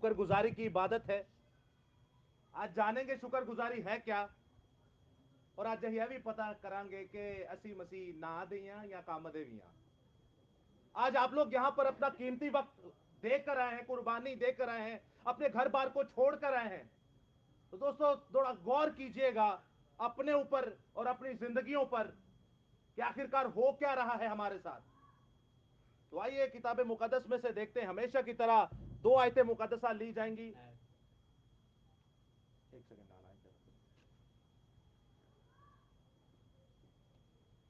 शुक्र गुजारी की इबादत है। आज जानेंगे शुक्र गुजारी है क्या, और आज यह भी पता करांगे कि असी मसीह ना दियां या कामदे भी। आज आप लोग यहाँ पर अपना कीमती वक्त देकर आए हैं, कुर्बानी देकर आए हैं, अपने घर बार को छोड़ कर आए हैं। तो दोस्तों थोड़ा गौर कीजिएगा अपने ऊपर और अपनी जिंदगियों पर कि आखिरकार हो क्या रहा है हमारे साथ। तो आइए किताब मुकद्दस में से देखते हैं। हमेशा की तरह दो आयतें मुकद्दसा ली जाएंगी। एक सेकंड आना है।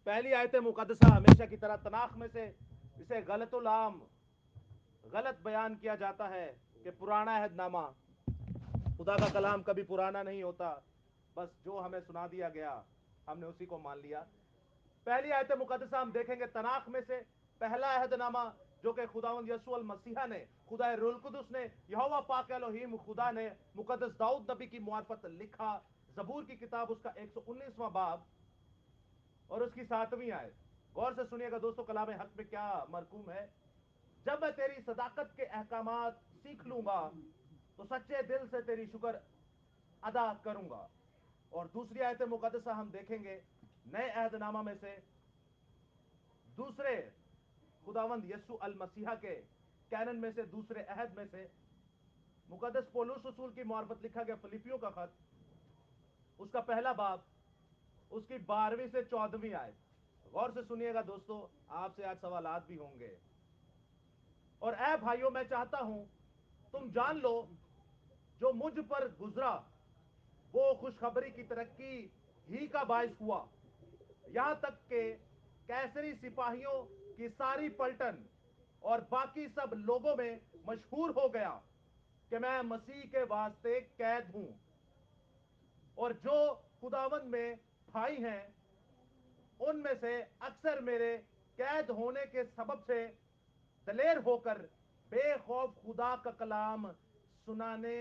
पहली आयत मुकद्दसा हमेशा की तरह तनाख में से इसे गलतुल आम, गलत बयान किया जाता है कि पुराना अहदनामा। खुदा का कलाम कभी पुराना नहीं होता, बस जो हमें सुना दिया गया हमने उसी को मान लिया। पहली आयत मुकद्दसा हम देखेंगे तनाख में से पहला अहदनामा जो कि खुदावंद यीशु अल मसीहा ने, खुदा रूहुल कुदुस ने, यहोवा पाक एलोहीम खुदा ने मुकद्दस दाऊद नबी की मुआरफत लिखा। जबूर की किताब उसका 119वां बाब और उसकी 7वीं आयत। गौर से सुनिएगा दोस्तों, कलाम हक में क्या मरकूम है। जब मैं तेरी सदाकत के अहकामात सीख लूंगा तो सच्चे दिल से तेरी शुक्र अदा करूंगा। और दूसरी आयत मुकद्दसा हम देखेंगे नए अहदनामा में से दूसरे खुदावंद यीशु अल मसीहा के कैनन में से दूसरे अहद में से मुकद्दस पौलुस रसूल की मार्फत लिखा गया फिलिपियों का खत, उसका पहला बाब, उसकी 12वीं से 14वीं आयत। गौर से सुनिएगा दोस्तों, आपसे आज सवालात भी होंगे। और ऐ भाइयों, मैं चाहता हूं तुम जान लो जो मुझ पर गुजरा वो खुशखबरी की तरक्की ही का बायस हुआ, यहां तक के कैसरी सिपाहियों की सारी पलटन और बाकी सब लोगों में मशहूर हो गया कि मैं मसीह के वास्ते कैद हूं। और जो खुदावंद में भाई हैं उनमें से अक्सर मेरे कैद होने के सबब से दलेर होकर बेखौफ खुदा का कलाम सुनाने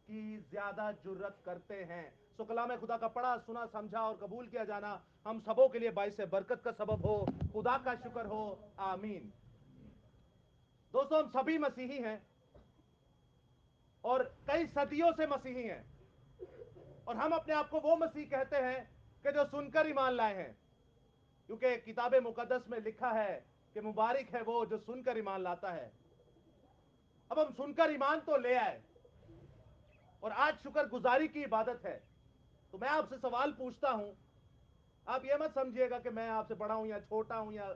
की ज्यादा जुर्रत करते हैं। सो कलाम खुदा का पढ़ा, सुना, समझा और कबूल किया जाना हम सबों के लिए बाइस बरकत का सबब हो। खुदा का शुक्र हो, आमीन। दोस्तों हम सभी मसीही हैं और कई सदियों से मसीही हैं, और हम अपने आप को वो मसीह कहते हैं कि जो सुनकर ईमान लाए हैं, क्योंकि किताब मुकद्दस में लिखा है कि मुबारक है वो जो सुनकर ईमान लाता है। अब हम सुनकर ईमान तो ले आए और आज शुक्र गुजारी की इबादत है। तो मैं आपसे सवाल पूछता हूं, आप ये मत समझिएगा कि मैं आपसे बड़ा हूं या छोटा हूं, या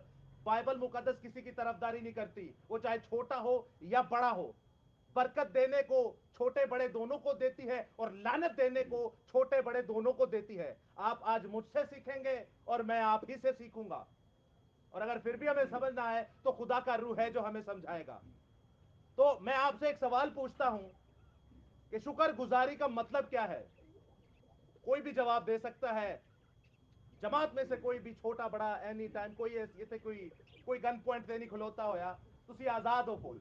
बाइबल मुकद्दस किसी की तरफदारी नहीं करती, वो चाहे छोटा हो या बड़ा हो। बरकत देने को छोटे बड़े दोनों को देती है और लानत देने को छोटे बड़े दोनों को देती है। आप आज मुझसे सीखेंगे और मैं आप ही से सीखूंगा, और अगर फिर भी हमें समझ ना आए तो खुदा का रूह है जो हमें समझाएगा। तो मैं आपसे एक सवाल पूछता हूं कि शुक्र गुजारी का मतलब क्या है। कोई भी जवाब दे सकता है। जमात में से कोई भी, छोटा बड़ा, एनी टाइम, कोई ये कोई गन पॉइंट से नहीं खिलौता होया, तुसी आजाद हो बोल।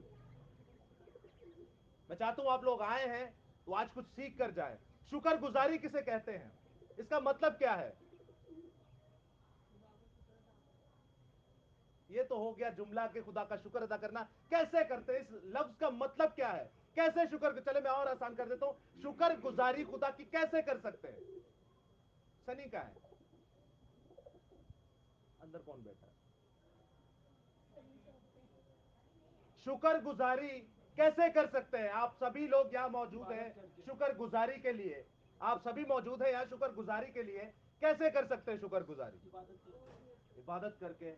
मैं चाहता हूं आप लोग आए हैं तो आज कुछ सीख कर जाए। शुक्र गुजारी किसे कहते हैं, इसका मतलब क्या है। ये तो हो गया जुमला के खुदा का शुक्र अदा करना कैसे करते हैं, इस लफ्ज का मतलब क्या है, कैसे शुक्र। चले मैं और आसान कर देता हूं, शुक्र गुजारी खुदा की कैसे कर सकते हैं। सनी का है, अंदर कौन बैठा है। शुक्र गुजारी कैसे कर सकते हैं। आप सभी लोग यहाँ मौजूद हैं शुक्र गुजारी के लिए, आप सभी मौजूद हैं यहाँ शुक्र गुजारी के लिए। कैसे कर सकते हैं शुक्र गुजारी। इबादत करके,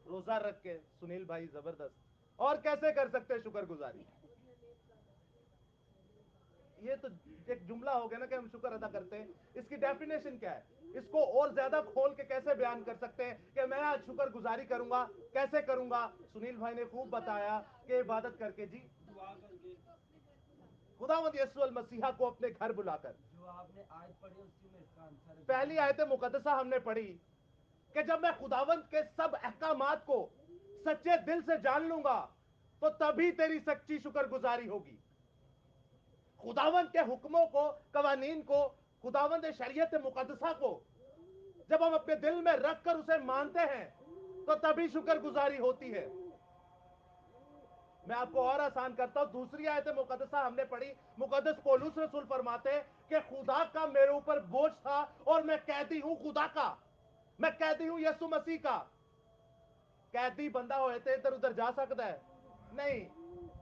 रोजा रख के, सुनील भाई जबरदस्त। और कैसे कर सकते हैं शुक्र गुजारी। ये तो एक जुमला हो गया ना कि हम शुक्र अदा करते हैं, इसकी डेफिनेशन क्या है। इसको और ज्यादा खोल के कैसे बयान कर सकते हैं कि मैं आज शुक्र गुजारी करूंगा। कैसे करूंगा, सुनील भाई ने खूब बताया कि इबादत करके जी, खुदावंद यीशु अल मसीहा को अपने घर बुलाकर। जो आपने आयत पढ़ी उसी में इसका आंसर है। पहली आयत मुकद्दसा हमने पढ़ी कि जब मैं खुदावंद के सब अहकामात को सच्चे दिल से जान लूंगा तो तभी तेरी सच्ची शुक्रगुजारी होगी। खुदावंद के हुक्मों को, कवानीन को, खुदावंद शरीयत मुकद्दसा को जब हम अपने दिल में रखकर उसे मानते हैं तो तभी शुक्रगुजारी होती है। मैं आपको और आसान करता हूं, दूसरी आयत मुकद्दसा हमने पढ़ी, मुकद्दस पौलुस रसूल फरमाते कि खुदा का मेरे ऊपर बोझ था और मैं कैदी हूं खुदा का, मैं कैदी हूं यीशु मसीह का। कैदी बंदा होए थे इधर उधर जा सकता है? नहीं।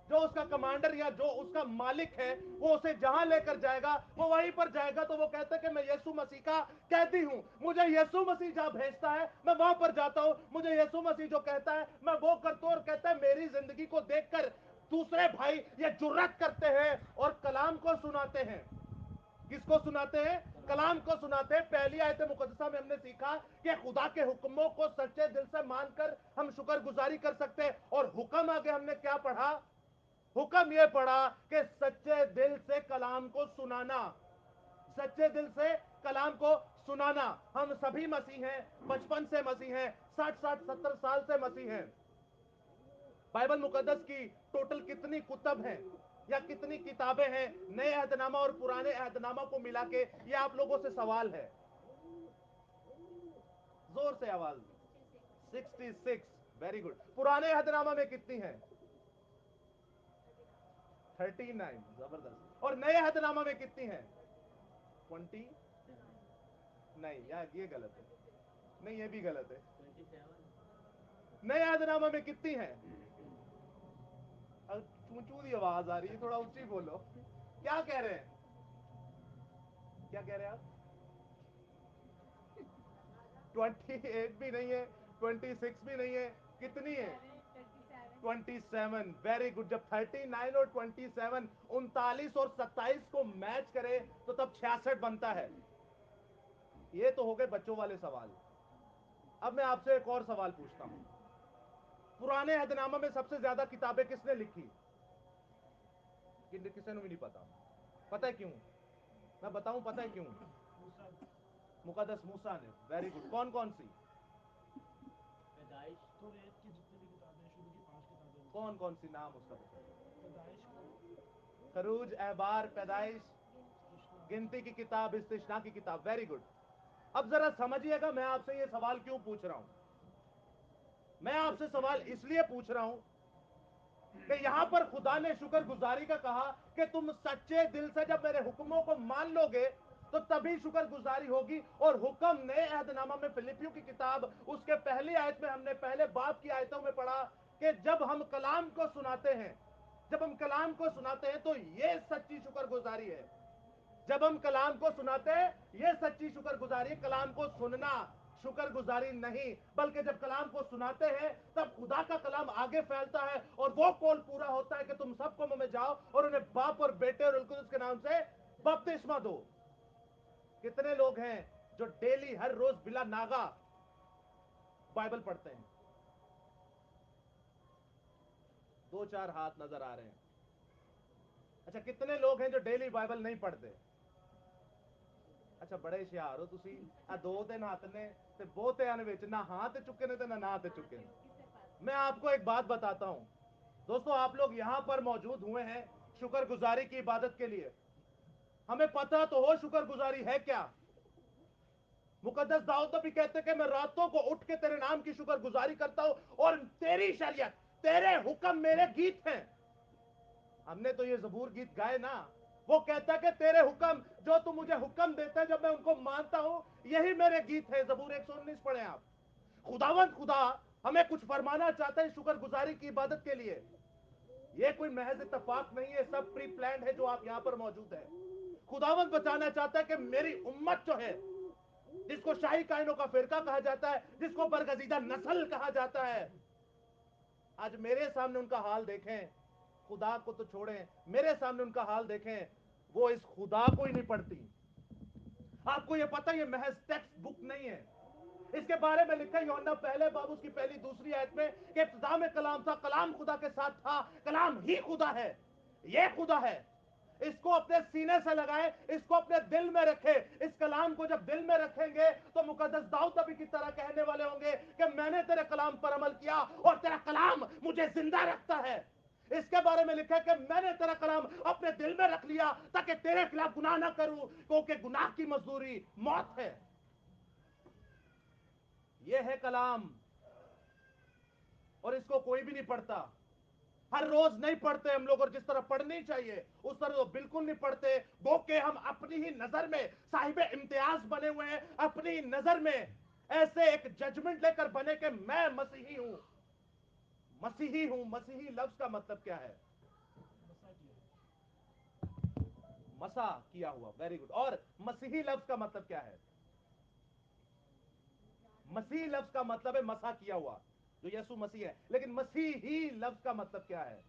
जो उसका कमांडर या जो उसका मालिक है वो उसे जहां लेकर जाएगा वो वहीं पर जाएगा। तो वो कहता है कि मैं यीशु मसीह का कैदी हूं, मुझे यीशु मसीह जहां भेजता है मैं वहां पर जाता हूं, मुझे यीशु मसीह जो कहता है मैं वो करता हूं। और कहता है मेरी जिंदगी को देखकर दूसरे भाई ये जुर्रत करते हैं और कलाम को सुनाते हैं। किसको सुनाते हैं? कलाम को सुनाते हैं। पहली आयत मुकद्दसा में हमने सीखा कि खुदा के हुक्मों को सच्चे दिल से मानकर हम शुक्रगुजारी कर सकते हैं। और हुक्म आगे हमने क्या पढ़ा? हुक्म यह पढ़ा कि सच्चे दिल से कलाम को सुनाना, सच्चे दिल से कलाम को सुनाना। हम सभी मसीह हैं, बचपन से मसीह हैं, 60 70 साल से मसीह हैं। बाइबल मुकद्दस की टोटल कितनी कुतब हैं या कितनी किताबें हैं नए अहदनामा और पुराने अहदनामा को मिला के? ये आप लोगों से सवाल है, जोर से आवाज। 66। Very good. पुराने अहदनामा में कितनी है? 39। जबरदस्त। और नए अहदनामा में कितनी है? 20। नहीं यार ये गलत है, नहीं ये भी गलत है। नए अहदनामा में कितनी है? चू चू दी आवाज आ रही है, थोड़ा ऊंची बोलो। क्या कह रहे हैं? क्या कह रहे हैं आप? 28 भी नहीं है, 26 भी नहीं है, कितनी है? 27। Very good. जब 39 और 27 39 और 27 को मैच करे तो तब 66 बनता है। ये तो हो गए बच्चों वाले सवाल। अब मैं आपसे एक और सवाल पूछता हूं, पुराने अहदनामा में सबसे ज्यादा किताबें किसने लिखी? किसी ने भी नहीं पता। पता है क्यों? मैं बताऊं पता है क्यों? मुकद्दस मूसा ने। Very good. कौन कौन सी? पैदाइश तो रेत की जितनी भी किताबें हैं, शुरू की 5 किताबें। कौन कौन सी? नाम उसका बता। पैदाइश को, खरूज, एहबार, पैदाइश, गिनती की किताब, इस्तिश्ना की किताब। Very good. अब जरा समझिएगा मैं आपसे ये सवाल क्यों पूछ रहा हूं। मैं आपसे सवाल इसलिए पूछ रहा हूं कि यहां पर खुदा ने शुक्रगुजारी का कहा कि तुम सच्चे दिल से जब मेरे हुक्मों को मान लोगे तो तभी शुक्रगुजारी होगी। और हुक्म नए अहदनामा में फिलिपियों की किताब उसके पहली आयत में हमने पहले बाब की आयतों में पढ़ा कि जब हम कलाम को सुनाते हैं, जब हम कलाम को सुनाते हैं तो ये सच्ची शुक्रगुजारी है। जब हम कलाम को सुनाते हैं ये सच्ची शुक्रगुजारी। कलाम को सुनना शुक्रगुजारी नहीं, बल्कि जब कलाम को सुनाते हैं तब खुदा का कलाम आगे फैलता है और वो कौल पूरा होता है कि तुम सब कौमों में जाओ और उन्हें बाप और बेटे और उलकुदस के नाम से बपतिस्मा दो। कितने लोग हैं जो डेली हर रोज बिला नागा बाइबल पढ़ते हैं? 2 4 हाथ नजर आ रहे हैं। अच्छा, कितने लोग हैं जो डेली बाइबल नहीं पढ़ते? अच्छा, बड़े ਹੁਸ਼ਿਆਰ ਹੋ ਤੁਸੀਂ। ਆ 2-3 ਹੱਥ ਨੇ ਤੇ ਬਹੁਤਿਆਂ ਨੇ ਵਿੱਚ ਨਾ हाथ चुके ने ते ना हाथ चुके ने। मैं आपको एक बात बताता हूं दोस्तों, आप लोग यहां पर मौजूद हुए हैं शुक्रगुजारी की इबादत के लिए। हमें पता तो हो शुक्रगुजारी है क्या। मुकद्दस दाऊद तो भी कहते कि मैं रातों को उठ के तेरे नाम की शुक्रगुजारी करता हूं और तेरी शरीयत, तेरे हुक्म मेरे गीत हैं। हमने तो ये जबूर गीत गाए ना। वो कहता है कि तेरे हुक्म, जो तू मुझे हुक्म देता है जब मैं उनको मानता हूं, यही मेरे गीत है। जबूर 119 पढ़े आप। खुदावंद खुदा हमें कुछ फरमाना चाहता है शुक्रगुजारी की इबादत के लिए। ये कोई महज इत्तेफाक नहीं है, सब प्री प्लान है जो आप यहां पर मौजूद है। खुदावंद बताना चाहता है कि मेरी उम्मत जो है, जिसको शाही कायनों का फिरका कहा जाता है, जिसको बरगजीदा नस्ल कहा जाता है, आज मेरे सामने उनका हाल देखें। खुदा को तो छोड़ें, मेरे सामने उनका हाल देखें, वो इस खुदा को ही नहीं पढ़ती। आपको ये पता, ये महज टेक्स्ट बुक नहीं है। इसके बारे में लिखा यूहन्ना पहले बाब उसकी पहली दूसरी आयत में कि इब्तिदा में कलाम था, कलाम खुदा के साथ था, कलाम ही खुदा है। ये खुदा है। इसको अपने सीने से लगाए, इसको अपने दिल में रखे। इस कलाम को जब दिल में रखेंगे तो मुकद्दस दाऊद नबी की तरह कहने वाले होंगे कि मैंने तेरे कलाम पर अमल किया और तेरा कलाम मुझे जिंदा रखता है। इसके बारे में लिखा है कि मैंने तेरा कलाम अपने दिल में रख लिया ताकि तेरे खिलाफ गुनाह ना करूं, क्योंकि गुनाह की मजदूरी मौत है। यह है कलाम और इसको कोई भी नहीं पढ़ता। ہر روز نہیں پڑھتے ہم لوگ، اور جس طرح پڑھنی چاہیے اس طرح تو بالکل نہیں پڑھتے، وہ کہ ہم اپنی ہی نظر میں صاحب امتیاز بنے ہوئے ہیں، اپنی نظر میں ایسے ایک ججمنٹ لے کر بنے کہ میں مسیحی ہوں، مسیحی ہوں۔ مسیحی لفظ کا مطلب کیا ہے؟ مسا کیا ہوا، ویری گڈ۔ اور مسیحی لفظ کا مطلب کیا ہے؟ مسیح لفظ کا مطلب ہے مسا کیا ہوا، جو یسوع مسیح ہے، لیکن مسیحی لفظ کا مطلب کیا ہے؟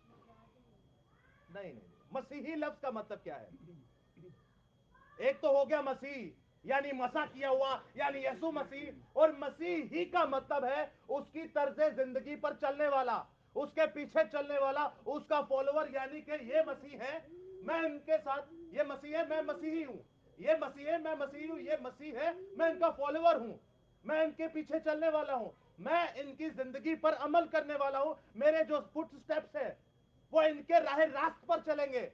نہیں نہیں، مسیحی لفظ کا مطلب کیا ہے؟ ایک تو ہو گیا مسیح یعنی مسا کیا ہوا یعنی یسوع مسیح، اور مسیحی کا مطلب ہے اس کی طرز زندگی پر چلنے والا، اس کے پیچھے چلنے والا، اس کا فالوور، یعنی کہ یہ مسیح ہے میں ان کے ساتھ، یہ مسیح ہے میں مسیحی ہوں، یہ مسیح ہے میں مسیحی ہوں، یہ مسیح ہے میں ان کا فالوور ہوں، میں ان کے پیچھے چلنے والا ہوں، میں ان کی زندگی پر عمل کرنے والا ہوں، میرے جو فٹ سٹیپس ہیں وہ ان کے راہ راست پر چلیں گے،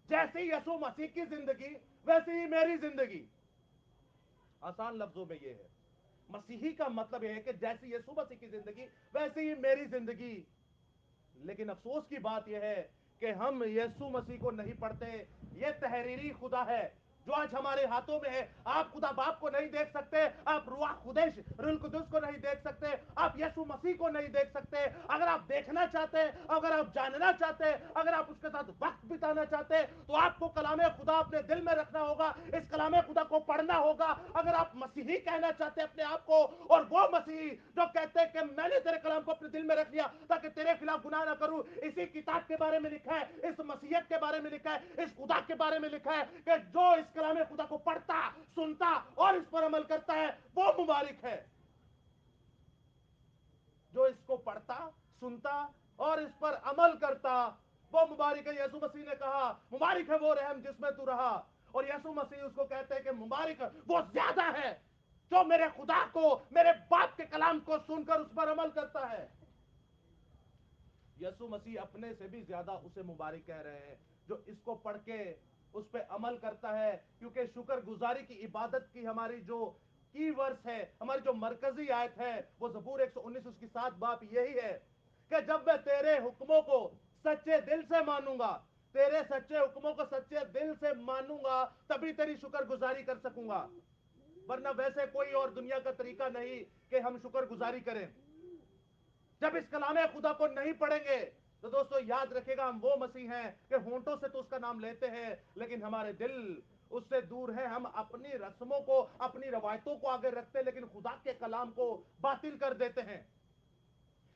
جیسی یسوع مسیح کی زندگی ویسی ہی میری زندگی۔ آسان لفظوں میں یہ ہے، مسیحی کا مطلب یہ ہے کہ جیسی یسوع مسیح کی زندگی ویسی ہی میری زندگی۔ لیکن افسوس کی بات یہ ہے کہ ہم یسوع مسیح کو نہیں پڑھتے۔ یہ تحریری خدا ہے جو آج ہمارے ہاتھوں میں ہے۔ آپ خدا باپ کو نہیں دیکھ سکتے، آپ روح قدس روح القدس کو نہیں دیکھ سکتے، آپ یسوع مسیح کو نہیں دیکھ سکتے۔ اگر آپ دیکھنا چاہتے، اگر آپ جاننا چاہتے، اگر آپ اس کے ساتھ وقت بتانا چاہتے تو آپ کو کلام خدا اپنے دل میں رکھنا ہوگا، اس کلام خدا کو پڑھنا ہوگا۔ اگر آپ مسیحی کہنا چاہتے اپنے آپ کو، اور وہ مسیحی جو کہتے ہیں کہ میں نے تیرے کلام کو اپنے دل میں رکھ لیا تاکہ تیرے خلاف گناہ نہ کروں، اسی کتاب کے بارے میں لکھا ہے، اس مسیحیت کے بارے میں لکھا ہے، اس خدا کے بارے میں لکھا ہے کہ جو اس کلام خدا کو پڑھتا، سنتا اور اس پر عمل کرتا ہے وہ مبارک ہے۔ جو اس کو پڑھتا، سنتا اور اس پر عمل کرتا وہ مبارک ہے۔ یسوع مسیح نے کہا مبارک ہے وہ رحم جس میں تو رہا، اور یسوع مسیح اس کو کہتے ہیں کہ مبارک وہ زیادہ ہے جو میرے خدا کو، میرے باپ کے کلام کو سن کر اس پر عمل کرتا ہے۔ یسوع مسیح اپنے سے بھی زیادہ اسے مبارک کہہ رہے ہیں جو اس کو پڑھ کے اس پہ عمل کرتا ہے، کیونکہ شکر گزاری کی عبادت کی ہماری جو کی ورس ہے، ہماری جو مرکزی آیت ہے وہ زبور 119 اس کی 7 باب یہی ہے کہ جب میں تیرے حکموں کو سچے دل سے مانوں گا، تیرے سچے حکموں کو سچے دل سے مانوں گا تبھی تیری شکر گزاری کر سکوں گا، ورنہ ویسے کوئی اور دنیا کا طریقہ نہیں کہ ہم شکر گزاری کریں۔ جب اس کلام خدا کو نہیں پڑھیں گے تو دوستو یاد رکھے گا ہم وہ مسیح ہیں کہ ہونٹوں سے تو اس کا نام لیتے ہیں لیکن ہمارے دل اس سے دور ہے۔ ہم اپنی رسموں کو، اپنی روایتوں کو آگے رکھتے ہیں لیکن خدا کے کلام کو باطل کر دیتے ہیں۔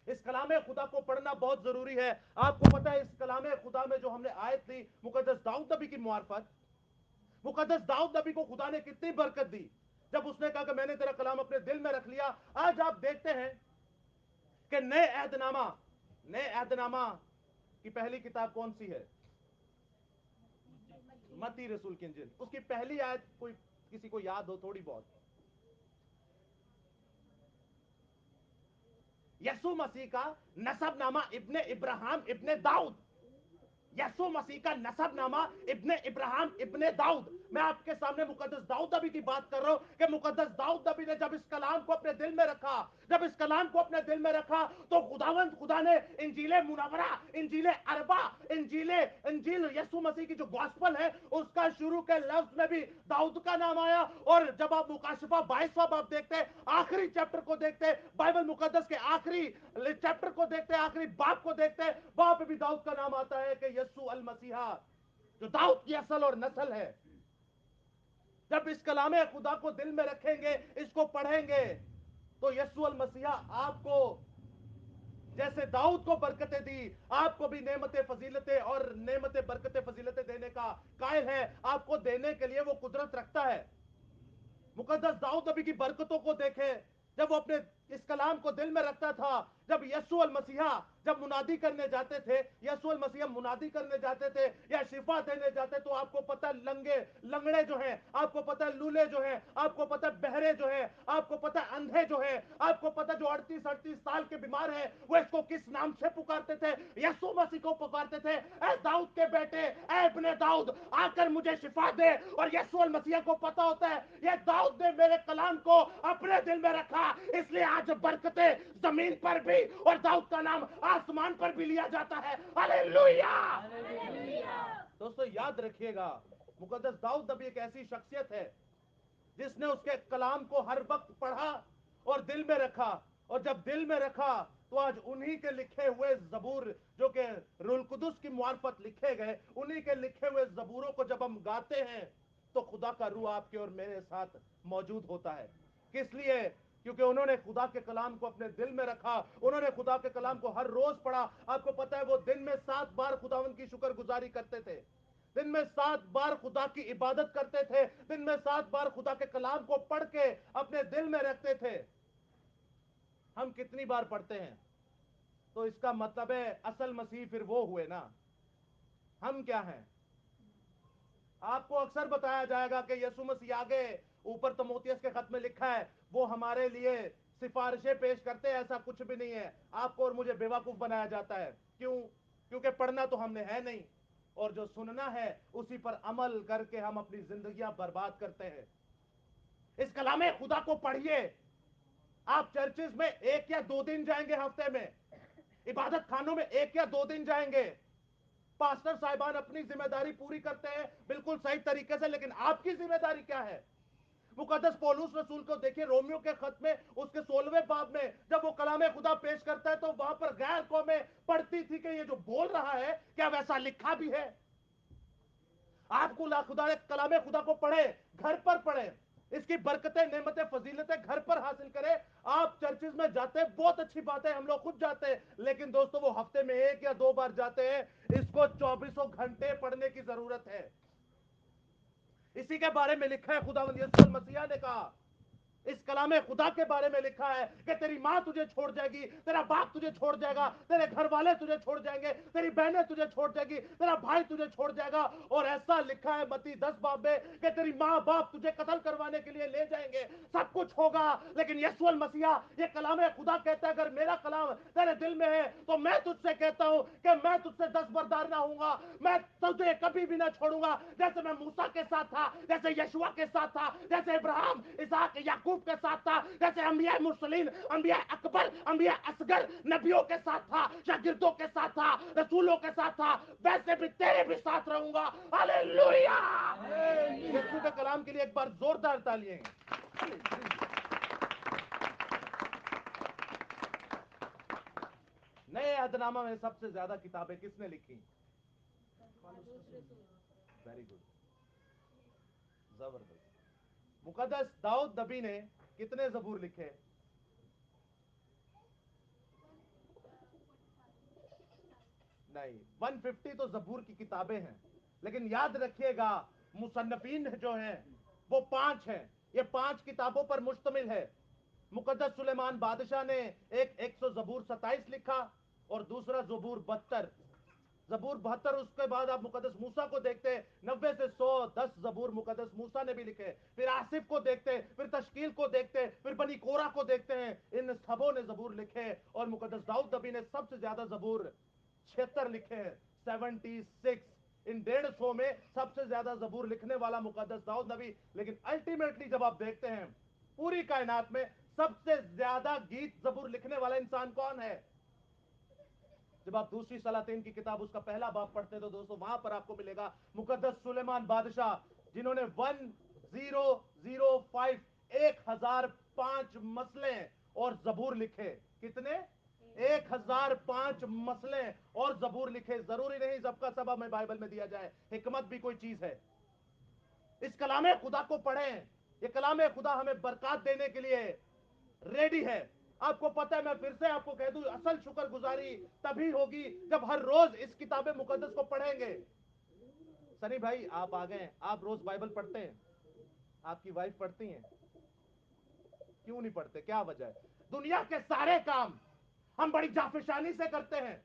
اس کلام خدا کو پڑھنا بہت ضروری ہے۔ آپ کو پتا ہے اس کلام خدا میں جو ہم نے آیت لی مقدس داؤد نبی کی معرفت، مقدس داؤد نبی کو خدا نے کتنی برکت دی جب اس نے کہا کہ میں نے تیرا کلام اپنے دل میں رکھ لیا۔ آج آپ دیکھتے ہیں کہ نئے عہد نامہ کی پہلی کتاب کون سی ہے؟ متی رسول کی انجیل۔ اس کی پہلی آیت کوئی کسی کو یاد ہو تھوڑی بہت؟ یسوع مسیح کا نسب نامہ ابن ابراہیم ابن داؤد، یسوع مسیح کا نسب نامہ ابن ابراہیم ابن داؤد۔ میں آپ کے سامنے مقدس داؤد نبی کی بات کر رہا ہوں کہ مقدس داؤد نبی نے جب اس کلام کو اپنے دل میں رکھا، جب اس کلام کو اپنے دل میں رکھا تو خداوند خدا نے انجیل منورہ، انجیل اربع، انجیل یسوع مسیح کی جو گوسپل ہے اس کا شروع کے لفظ میں بھی داؤد کا نام آیا۔ اور جب آپ مکاشفہ 22واں باب دیکھتے، آخری چیپٹر کو دیکھتے، بائبل مقدس کے آخری چیپٹر کو دیکھتے، آخری باب کو دیکھتے، وہاں پہ بھی داؤد کا نام آتا ہے کہ یسوع المسیح جو داؤد کی اصل اور نسل ہے۔ جب اس کلام خدا کو دل میں رکھیں گے، اس کو پڑھیں گے تو یسوع المسیح آپ کو جیسے داؤد کو برکتیں دی، آپ کو بھی نعمت فضیلتیں اور نعمت برکت فضیلتیں دینے کا قائل ہے، آپ کو دینے کے لیے وہ قدرت رکھتا ہے۔ مقدس داؤد نبی کی برکتوں کو دیکھیں، جب وہ اپنے اس کلام کو دل میں رکھتا تھا، جب یسوع المسیح جب منادی کرنے جاتے تھے، یسوع المسیح منادی کرنے جاتے تھے یا شفا دینے جاتے تو آپ کو پتہ لنگڑے جو ہیں، آپ کو پتہ لولے جو ہیں، آپ کو پتہ بہرے جو ہیں، آپ کو پتہ اندھے جو ہیں، آپ کو پتہ جو 38 سال کے بیمار ہیں، وہ اس کو کس نام سے پکارتے تھے؟ یسوع مسیح کو پکارتے تھے، اے داؤد کے بیٹے، اے ابن داؤد آ کر مجھے شفا دے۔ اور یسوع المسیح کو پتہ ہوتا ہے یہ داؤد نے میرے کلام کو اپنے دل میں رکھا، اس لیے آج برکتیں زمین پر بھی اور داؤد کا نام आसमान पर भी लिया जाता है। हालेलुया। दोस्तों याद रखिएगा, मुकद्दस दाऊद नबी एक ऐसी शख्सियत है जिसने उसके कलाम को हर वक्त पढ़ा और दिल में रखा, और जब दिल में रखा तो आज उन्हीं के लिखे हुए जबूर, जो कि रूहुल कुदुस की मुआरफत लिखे गए, उन्हीं के लिखे हुए जबूरों को जब हम गाते हैं तो खुदा का रूह आपके और मेरे साथ मौजूद होता है। किस लिए? क्योंकि उन्होंने खुदा के कलाम को अपने दिल में रखा, उन्होंने खुदा के कलाम को हर रोज पढ़ा। आपको पता है वो दिन में 7 बार खुदावंद की शुक्रगुजारी करते थे, दिन में 7 बार खुदा की इबादत करते थे, दिन में 7 बार खुदा के कलाम को पढ़ के अपने दिल में रखते थे। हम कितनी बार पढ़ते हैं? तो इसका मतलब है असल मसीह फिर वो हुए ना, हम क्या हैं? आपको अक्सर बताया जाएगा कि यीशु मसीह आगे ऊपर तिमोथियस के खत में लिखा है वो हमारे लिए सिफारिशें पेश करते हैं। ऐसा कुछ भी नहीं है। आपको और मुझे बेवकूफ बनाया जाता है। क्यों? क्योंकि पढ़ना तो हमने है नहीं, और जो सुनना है उसी पर अमल करके हम अपनी जिंदगियां बर्बाद करते हैं। इस कलाम खुदा को पढ़िए। आप चर्चेस में 1 या 2 दिन जाएंगे हफ्ते में, इबादत खानों में 1 या 2 दिन जाएंगे। पास्टर साहिबान अपनी जिम्मेदारी पूरी करते हैं बिल्कुल सही तरीके से, लेकिन आपकी जिम्मेदारी क्या है? मुकद्दस पौलुस रसूल को देखिए, रोमियो के खत में उसके 16वें बाब में जब वो कलाम खुदा पेश करता है तो वहां पर गैर कौमें पढ़ती थी कि ये जो बोल रहा है क्या वैसा लिखा भी है? आपको खुदा ने कलाम खुदा को पढ़े, घर पर पढ़े, इसकी बरकतें, नेमतें, फजीलतें घर पर हासिल करें। आप चर्चेज में जाते हैं, बहुत अच्छी बात है, हम लोग खुद जाते हैं, लेकिन दोस्तों वो हफ्ते में 1 या 2 बार जाते हैं। इसको 24 घंटे पढ़ने की जरूरत है। इसी के बारे में लिखा है, खुदावंद यीशु मसीह ने कहा, इस कलाम खुदा के बारे में लिखा है कि तेरी माँ तुझे छोड़ जाएगी, तेरा बाप तुझे छोड़ जाएगा, तेरे घर वाले तुझे छोड़ जाएंगे, तेरी बहनें तुझे छोड़ जाएगी, तेरा भाई तुझे छोड़ जाएगा। और ऐसा लिखा है मत्ती 10 बाब में कि तेरी माँ बाप तुझे कत्ल करवाने के लिए ले जाएंगे, सब कुछ होगा। लेकिन यीशु मसीहा ये कलाम खुदा कहता है अगर मेरा कलाम तेरे दिल में है तो मैं तुझसे कहता हूं कि मैं तुझसे दस्तबरदार ना होऊंगा, मैं तुझे कभी भी ना छोड़ूंगा। जैसे मैं मूसा के साथ था, जैसे यशुआ के साथ था, जैसे इब्राहिम, इसहाक, याकूब के साथ था, जैसे अंबिया मुरसलीन, अंबिया अकबर, अंबिया असगर नबियों के साथ था, शागिर्दों के साथ था, रसूलों के साथ था, वैसे भी तेरे भी साथ रहूंगा। हालेलुया। यीशु के कलाम के लिए एक बार जोरदार तालियां। नए अहदनामा में सबसे ज्यादा किताबें किसने लिखी? वेरी गुड, जबरदस्त। मुकद्दस दाऊद नबी ने कितने जबूर लिखे? नहीं, 150 तो जबूर की किताबें हैं, लेकिन याद रखिएगा मुसन्नफीन जो हैं वो 5 हैं। ये 5 किताबों पर मुश्तमिल है। मुकद्दस सुलेमान बादशाह ने एक 100 जबूर 27 लिखा, और दूसरा जबूर 72, जबूर 72। उसके बाद आप मुकद्दस मूसा को देखते हैं, 90 से 110 जबूर मुकद्दस मूसा ने भी लिखे। फिर आसिफ को देखते हैं, फिर तश्कील को देखते हैं, फिर बनी कोरा को देखते हैं, इन सबों ने जबूर लिखे। और मुकद्दस दाऊद नबी ने सबसे ज्यादा जबूर 76 लिखे हैं, 76। इन 150 में सबसे ज्यादा जबूर लिखने वाला मुकद्दस दाऊद नबी। लेकिन अल्टीमेटली जब आप देखते हैं पूरी कायनात में सबसे ज्यादा गीत जबूर लिखने वाला इंसान कौन है? जब आप दूसरी सलातीन की किताब उसका पहला बाब पढ़ते हैं तो दोस्तों वहां पर आपको मिलेगा मुकद्दस सुलेमान बादशाह, जिन्होंने 1005 1005 मसले और जबूर लिखे। कितने? 1005 मसले और जबूर लिखे। जरूरी नहीं सबका सब हमें बाइबल में दिया जाए, हिकमत भी कोई चीज है। इस कलाम खुदा को पढ़ें। ये कलाम खुदा हमें बरकत देने के लिए रेडी है। आपको पता है, मैं फिर से आपको कह दूं, असल शुक्रगुजारी तभी होगी जब हर रोज इस किताब मुकद्दस को पढ़ेंगे। सनी भाई आप आ गए, आप रोज बाइबल पढ़ते हैं? आपकी वाइफ पढ़ती हैं? क्यों नहीं पढ़ते? क्या वजह है? दुनिया के सारे काम हम बड़ी जाफिशानी से करते हैं,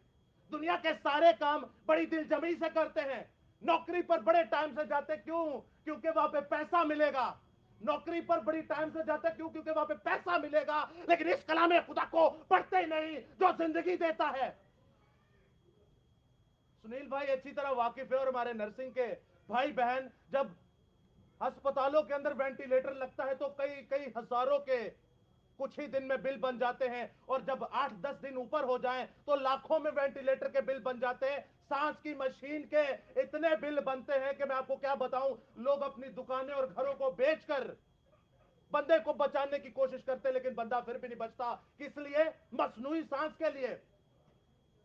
दुनिया के सारे काम बड़ी दिलजमी से करते हैं, नौकरी पर बड़े टाइम से जाते। क्यों? क्योंकि वहां पे पैसा मिलेगा। नौकरी पर बड़ी टाइम से जाते क्यों? क्योंकि वहां पे पैसा मिलेगा। लेकिन इस कलाम खुदा को पढ़ते ही नहीं जो जिंदगी देता है। सुनील भाई अच्छी तरह वाकिफ है, और हमारे नर्सिंग के भाई बहन, जब अस्पतालों के अंदर वेंटिलेटर लगता है तो कई कई हजारों के कुछ ही दिन में बिल बन जाते हैं, और जब 8-10 दिन ऊपर हो जाएं तो लाखों में वेंटिलेटर के बिल बन जाते हैं, सांस की मशीन के इतने बिल बनते हैं कि मैं आपको क्या बताऊं। लोग अपनी दुकानें और घरों को बेचकर बंदे को बचाने की कोशिश करते हैं, लेकिन बंदा फिर भी नहीं बचता। किस लिए? मसनूई सांस के लिए,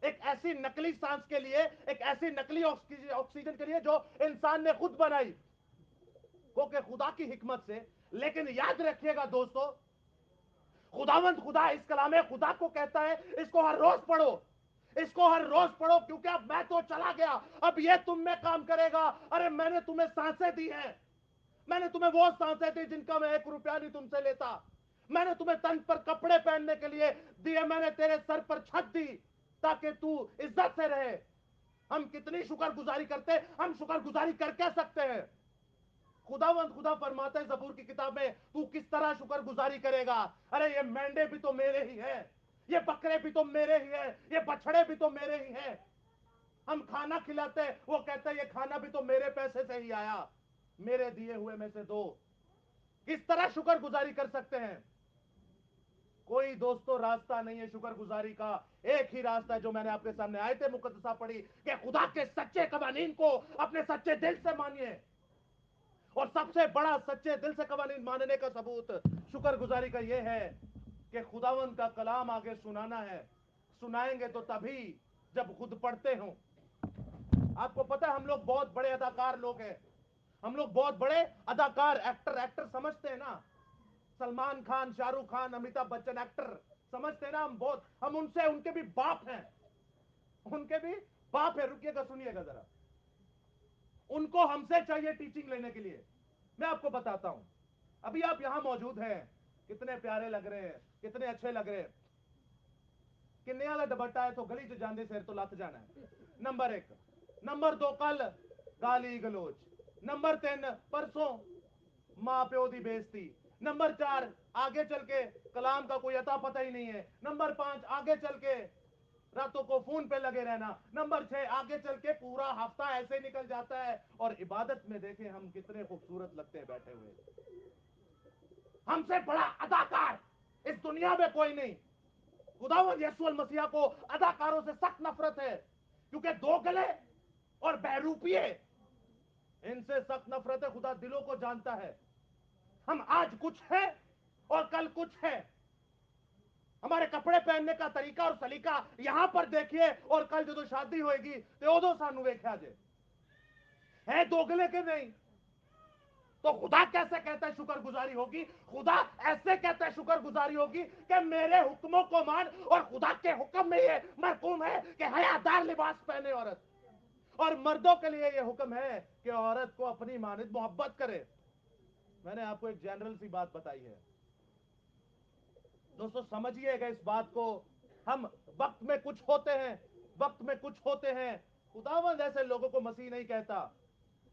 एक ऐसी नकली सांस के लिए, एक ऐसी नकली ऑक्सीजन के लिए जो इंसान ने खुद बनाई, वो के खुदा की हिकमत से। लेकिन याद रखिएगा दोस्तों, खुदावंद खुदा इस कलाम खुदा को कहता है इसको हर रोज पढ़ो, इसको हर रोज पढ़ो, क्योंकि अब मैं तो चला गया, अब ये तुम में काम करेगा। अरे मैंने तुम्हें सांसें दी हैं, मैंने तुम्हें वो सांसें दी जिनका मैं 1 रुपया नहीं तुमसे लेता। मैंने तुम्हें तन पर कपड़े पहनने के लिए दिए, मैंने तेरे सर पर छत दी ताकि तू इज्जत से रहे। हम कितनी शुक्रगुजारी करते, हम शुक्रगुजारी कर क्या सकते हैं? खुदावंद खुदा फरमाते हैं ज़बूर की किताब में, तू किस तरह शुक्रगुजारी करेगा? अरे ये मेंढे भी तो मेरे ही है, ये बकरे भी तो मेरे ही है, ये बछड़े भी तो मेरे ही है। हम खाना खिलाते हैं, वो कहते हैं ये खाना भी तो मेरे पैसे से ही आया, मेरे दिए हुए में से दो। किस तरह शुक्रगुजारी कर सकते हैं? कोई दोस्तों रास्ता नहीं है शुक्रगुजारी का। एक ही रास्ता है जो मैंने आपके सामने आयते मुकद्दसा पढ़ी कि खुदा के सच्चे कवानीन को अपने सच्चे दिल से मानिए। और सबसे बड़ा सच्चे दिल से कवानीन मानने का सबूत शुक्रगुजारी का यह है कि खुदावंद का कलाम आगे सुनाना है। सुनाएंगे तो तभी जब खुद पढ़ते हो। आपको पता है हम लोग बहुत बड़े अदाकार लोग हैं, हम लोग बहुत बड़े अदाकार, एक्टर, एक्टर समझते हैं ना, सलमान खान, शाहरुख खान, अमिताभ बच्चन, एक्टर समझते हैं ना हम बहुत, हम उनसे, उनके भी बाप हैं, उनके भी बाप है। रुकिएगा, सुनिएगा जरा, उनको हमसे चाहिए टीचिंग लेने के लिए। मैं आपको बताता हूं, अभी आप यहां मौजूद हैं, कितने प्यारे लग रहे हैं, कितने अच्छे लग रहे हैं। किन्ने वाला दुपट्टा है तो गली च जांदे सिर तो लथ जाना है, नंबर 1। नंबर 2, कल गाली गलोच। नंबर 3, परसों मां प्यो की बेइज्जती। नंबर 4, आगे चल के कलाम का कोई अता पता ही नहीं है। नंबर 5, आगे चल के रातों को फोन पे लगे रहना। नंबर 6, आगे चल के पूरा हफ्ता ऐसे निकल जाता है। और इबादत में देखें हम कितने खूबसूरत लगते हैं बैठे हुए। हमसे बड़ा अदाकार इस दुनिया में कोई नहीं। खुदावंद यीशु मसीह को अदाकारों से सख्त नफरत है, क्योंकि दो गले और बहरूपिये, इनसे सख्त नफरत है। खुदा दिलों को जानता है। हम आज कुछ है और कल कुछ है। हमारे कपड़े पहनने का तरीका और सलीका यहां पर देखिए, और कल जो शादी होएगी तो उदो सानू वेख्या जे है दोगले के नहीं। तो खुदा कैसे कहता है शुक्रगुजारी होगी? खुदा ऐसे कहता है शुक्रगुजारी होगी कि मेरे हुक्मों को मान। और खुदा के हुक्म में ये महकूम है कि हयादार लिबास पहने औरत, और मर्दों के लिए ये हुक्म है कि औरत को अपनी मानिद मोहब्बत करे। मैंने आपको एक जनरल सी बात बताई है दोस्तों, समझिएगा इस बात को। हम वक्त में कुछ होते हैं, वक्त में कुछ होते हैं। खुदावंद ऐसे लोगों को मसीह नहीं कहता,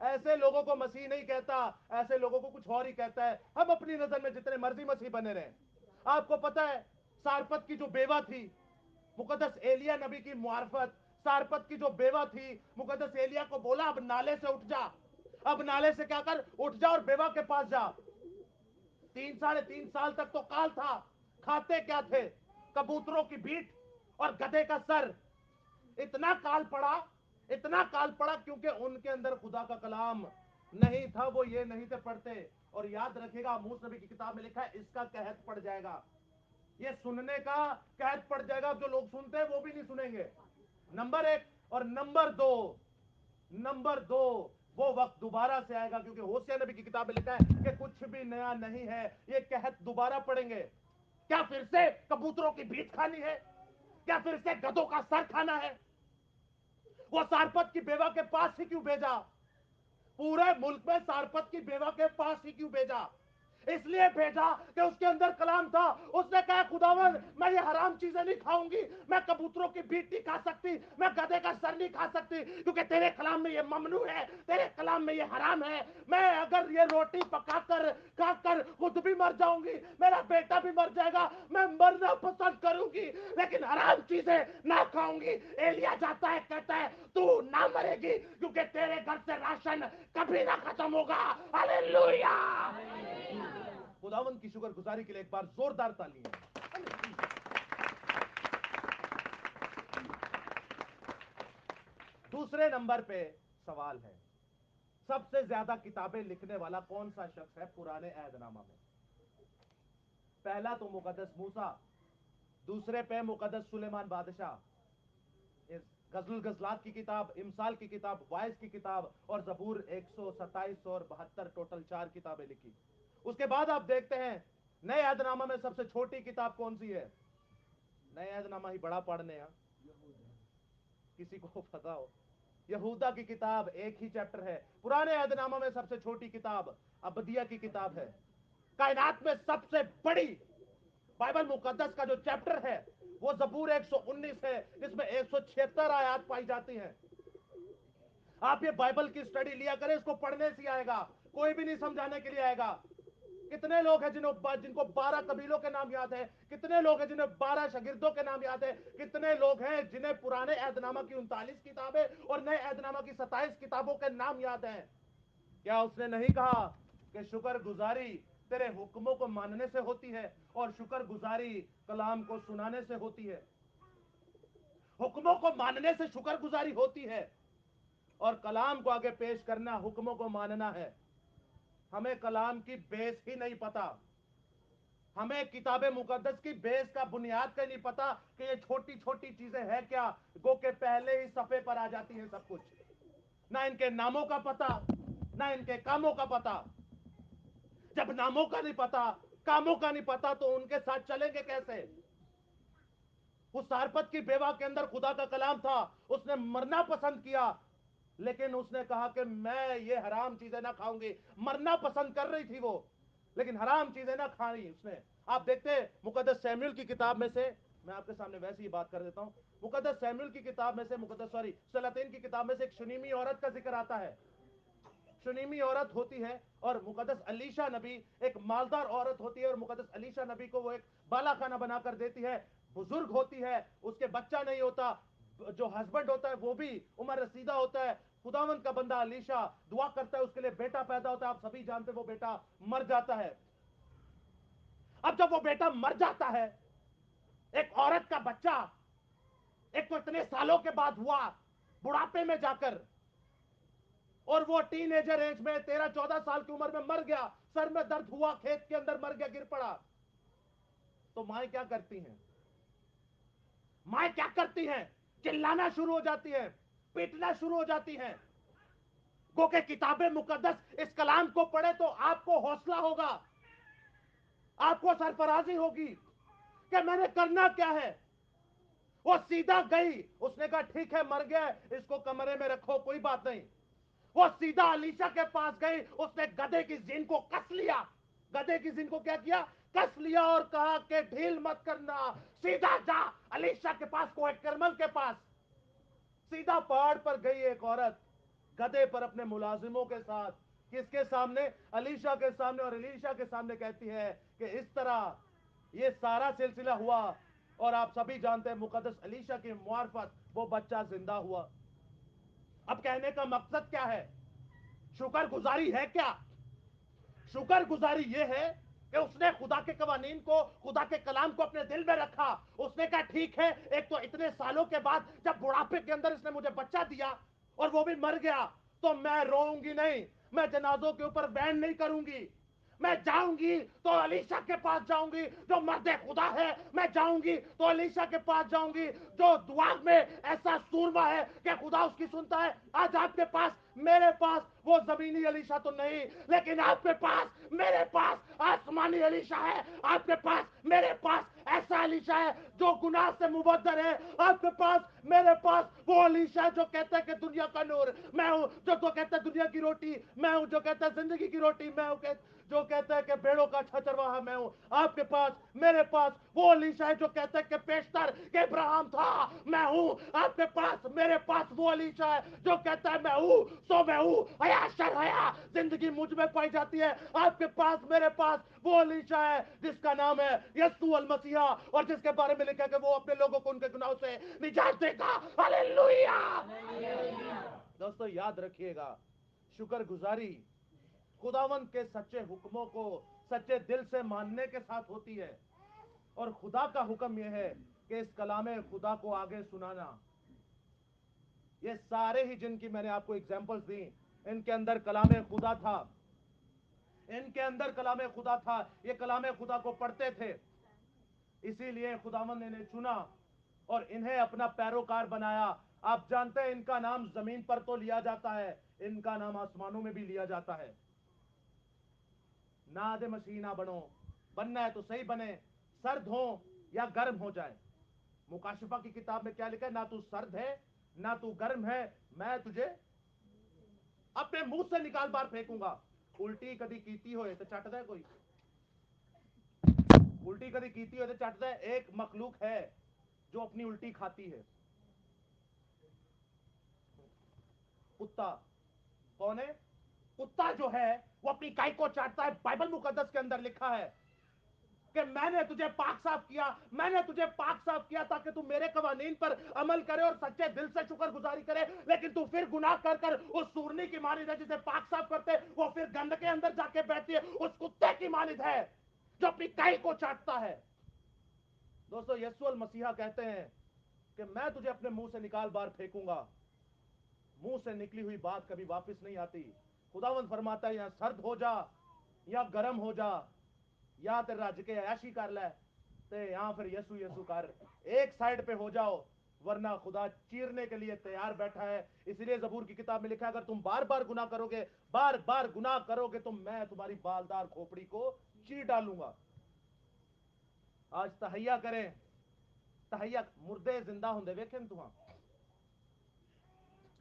ऐसे लोगों को मसीह नहीं कहता, ऐसे लोगों को कुछ और ही कहता है। हम अपनी नजर में जितने मर्जी मसीह बने रहे। आपको पता है सारपत की जो बेवा थी, मुकद्दस एलिया नबी की मुआरफत, सारपत की जो बेवा थी, मुकद्दस एलिया को बोला अब नाले से उठ जा, अब नाले से क्या कर, उठ जा और बेवा के पास जा। 3-3.5 साल तक तो काल था। खाते क्या थे? कबूतरों की बीट और गधे का सर। इतना काल पड़ा, इतना काल पड़ा, क्योंकि उनके अंदर खुदा का कलाम नहीं था। वो ये नहीं थे पढ़ते। और याद रखिएगा आमोस नबी की किताब में लिखा है इसका कहत पड़ जाएगा, ये सुनने का कहत पड़ जाएगा। अब जो लोग सुनते हैं वो भी नहीं सुनेंगे। नंबर 1। और नंबर दो, वो वक्त दोबारा से आएगा, क्योंकि होशिया नबी की किताब में लिखा है कि कुछ भी नया नहीं है। ये कहत दोबारा पढ़ेंगे। क्या फिर से कबूतरों की बीट खानी है? क्या फिर से गधों का सर खाना है? वो सारपत की बेवा के पास ही क्यों भेजा? पूरे मुल्क में सारपत की बेवा के पास ही क्यों भेजा? इसलिए भेजा कि उसके अंदर कलाम था। उसने कहा खुदावन मैं ये हराम चीजें नहीं खाऊंगी, मैं कबूतरों की बीट नहीं खा सकती, मैं गधे का सर नहीं खा सकती, क्योंकि तेरे कलाम में ये ममनू है, तेरे कलाम में ये हराम है। मैं अगर ये रोटी पकाकर खाकर खुद भी मर जाऊंगी, मेरा बेटा भी मर जाएगा, मैं मरना पसंद करूंगी, लेकिन हराम चीजें ना खाऊंगी। एलिया जाता है, कहता है तू ना मरेगी, क्योंकि तेरे घर से राशन कभी ना खत्म होगा। हालेलुया। खुदावंद की शुक्रगुजारी के लिए एक बार जोरदार तालियां। दूसरे नंबर पे सवाल है, सबसे ज्यादा किताबें लिखने वाला कौन सा शख्स है पुराने अहदनामा में? पहला तो मुकद्दस मूसा, दूसरे पे मुकद्दस सुलेमान बादशाह, गजल गजलात की किताब, इमसाल की किताब, वाइस की किताब और जबूर 127 और 72, टोटल 4 किताबें लिखी। उसके बाद आप देखते हैं नए अहदनामा में सबसे छोटी किताब कौन सी है? नए अहदनामा ही बड़ा पढ़ने हैं, किसी को पता हो? यहूदा की किताब, एक ही चैप्टर है। पुराने अहदनामा में सबसे छोटी किताब अबदिया की किताब है। कायनात में सबसे बड़ी बाइबल मुकद्दस का जो चैप्टर है वो जबूर 119 है, इसमें 176 आयत पाई जाती हैं। आप ये बाइबल की स्टडी लिया करें, इसको पढ़ने से आएगा, कोई भी नहीं समझाने के लिए आएगा। कितने लोग हैं जिनको 12 कबीलों के नाम याद है? कितने लोग हैं जिन्हें 12 शागिर्दों के नाम याद है? कितने लोग हैं जिन्हें पुराने अहदनामा की 39 किताबें और नए अहदनामा की 27 किताबों के नाम याद हैं? क्या उसने नहीं कहा कि शुक्रगुजारी तेरे हुक्मों को मानने से होती है और शुक्रगुजारी कलाम को सुनाने से होती है? हुक्मों को मानने से शुक्रगुजारी होती है और कलाम को आगे पेश करना हुक्मों को मानना है। हमें कलाम की बेस ही नहीं पता, हमें किताबे मुकद्दस की बेस का बुनियाद का नहीं पता कि ये छोटी छोटी चीजें हैं क्या, गो के पहले ही सफे पर आ जाती है सब कुछ। ना इनके नामों का पता, ना इनके कामों का पता। जब नामों का नहीं पता, कामों का नहीं पता, तो उनके साथ चलेंगे कैसे? उस सारपत की बेवा के अंदर खुदा का कलाम था, उसने मरना पसंद किया, लेकिन उसने कहा कि मैं ये हराम चीजें ना खाऊंगी। मरना पसंद कर रही थी वो, लेकिन हराम चीजें ना खाई उसने। आप देखते हैं मुकद्दस सैमुएल की किताब में से, मैं आपके सामने वैसे ही बात कर देता हूं, मुकद्दस सैमुएल की किताब में से, सलातीन की किताब में से एक शुनीमी औरत का जिक्र आता है। शुनीमी औरत होती है और मुकद्दस अलीशा नबी एक मालदार औरत होती है और मुकद्दस अलीशा नबी को वो एक बाला खाना बनाकर देती है। बुजुर्ग होती है, उसके बच्चा नहीं होता, जो हस्बैंड होता है वो भी उम्र रसीदा होता है। खुदावंद का बंदा अलीशा दुआ करता है, उसके लिए बेटा पैदा होता है। आप सभी जानते हैं वो बेटा मर जाता है। अब जब वो बेटा मर जाता है, एक औरत का बच्चा, एक तो इतने सालों के बाद हुआ, बुढ़ापे में जाकर, और वो टीनेजर एज में 13-14 साल की उम्र में मर गया, सर में दर्द हुआ, खेत के अंदर मर गया, गिर पड़ा। तो माए क्या करती हैं? माए क्या करती हैं? चिल्लाना शुरू हो जाती है, पीटना शुरू हो जाती हैं। गो के किताबे मुकद्दस इस कलाम को पढ़े तो आपको हौसला होगा, आपको सरफराजी होगी कि मैंने करना क्या है। वो सीधा गई, उसने कहा ठीक है मर गया, इसको कमरे में रखो, कोई बात नहीं। वो सीधा अलीशा के पास गई, उसने गधे की जीन को कस लिया। गधे की जीन को क्या किया? कस लिया और कहा कि ढील मत करना, सीधा जा अलीशा के पास, कोई करमल के पास। सीधा पहाड़ पर गई एक औरत गधे पर अपने मुलाजिमों के साथ, किसके सामने? अलीशा के सामने। और अलीशा के सामने कहती है कि इस तरह ये सारा सिलसिला हुआ और आप सभी जानते हैं मुकद्दस अलीशा की मुआरफत वो बच्चा जिंदा हुआ। अब कहने का मकसद क्या है? शुक्रगुजारी है क्या? शुक्रगुजारी ये है कि उसने खुदा के कवानीन को, खुदा के कलाम को अपने दिल में रखा। उसने कहा ठीक है, एक तो इतने सालों के बाद जब बुढ़ापे के अंदर इसने मुझे बच्चा दिया और वो भी मर गया, तो मैं रोऊंगी नहीं, मैं जनाजों के ऊपर बैन नहीं करूंगी। मैं जाऊंगी तो अलीशा के पास जाऊंगी जो मर्द खुदा है। मैं जाऊंगी तो अलीशा के पास जाऊंगी जो दुआ में ऐसा सूरमा है कि खुदा उसकी सुनता है। आज आपके पास, मेरे पास वो जमीनी अलीशा तो नहीं, लेकिन आपके पास, मेरे पास आसमानी अलीशा है। आपके पास, मेरे पास ऐसा अलीशा है जो गुनाह से मुबद्दर है। आपके पास, मेरे पास वो अलीशा है जो कहता है कि दुनिया का नूर मैं हूं, जो कहता है दुनिया की रोटी मैं हूं, जो कहता है जिंदगी की रोटी मैं हूं, जो कहता है कि भेड़ों का अच्छा चरवाहा मैं हूं। आपके पास, मेरे पास वो अलीशा है जो कहता है कि पेशतर के इब्राहिम था, मैं हूं। आपके पास, मेरे पास वो अलीशा है जो कहता है मैं हूं सो मैं हूं, हया शर हया, जिंदगी मुझ में पाई जाती है। आपके पास, मेरे पास वो अलीशा है जिसका नाम है यीशु अल मसीहा और जिसके बारे में लिखा है कि वो अपने लोगों को उनके गुनाहों से निजात देगा। हालेलुया। दोस्तों याद रखिएगा, शुक्रगुजारी खुदावंद के सच्चे हुक्मों को सच्चे दिल से मानने के साथ होती है। और खुदा का हुक्म यह है कि इस कलाम खुदा को आगे सुनाना। ये सारे ही जिनकी मैंने आपको एग्जांपल्स दी, इनके अंदर कलाम खुदा था, इनके अंदर कलाम खुदा था, ये कलाम खुदा को पढ़ते थे, इसीलिए खुदावंद ने इन्हें चुना और इन्हें अपना पैरोकार बनाया। आप जानते हैं इनका नाम जमीन पर तो लिया जाता है, इनका नाम आसमानों में भी लिया जाता है। नादे मसीह ना बनो, बनना है तो सही बने, सर्द हो या गर्म हो जाए। मुकाशिफा की किताब में क्या लिखा है? ना तू सर्द है ना तू गर्म है, मैं तुझे अपने मुंह से निकाल बार फेंकूंगा। उल्टी कभी कीती होए तो चटदा है कोई? उल्टी कभी कीती होए तो चटदा है? एक मखलूक है जो अपनी उल्टी खाती है, कुत्ता। कौन है? कुत्ता जो है वो अपनी काई को चाटता है। बाइबल मुकद्दस के अंदर लिखा है कि मैंने तुझे पाक साफ किया, मैंने तुझे पाक साफ किया ताकि तू मेरे कवानीन पर अमल करे और सच्चे दिल से शुक्रगुजारी करे। लेकिन तू फिर गुनाह कर कर उस सूरनी की मानिद है जिसे पाक साफ करते वो फिर गंद के अंदर जाके बैठती है, उस कुत्ते की मानिद है जो अपनी काई को चाटता है। दोस्तों, यीशु अल मसीहा कहते हैं कि मैं तुझे अपने मुंह से निकाल बार फेंकूंगा। मुंह से निकली हुई बात कभी वापस नहीं आती। खुदावंद फरमाता है, या सर्द हो जा या गर्म हो जा, या तेरे राज्य के अयाशी कर ले, ते यहाँ फिर यसु यसु कर, एक साइड पे हो जाओ, वरना खुदा चीरने के लिए तैयार बैठा है। इसलिए जबूर की किताब में लिखा है, अगर तुम बार बार गुनाह करोगे, बार बार गुनाह करोगे, तो मैं तुम्हारी बालदार खोपड़ी को चीर डालूंगा। आज तहैया करें, तहैया मुर्दे जिंदा होंगे वेखे तुम।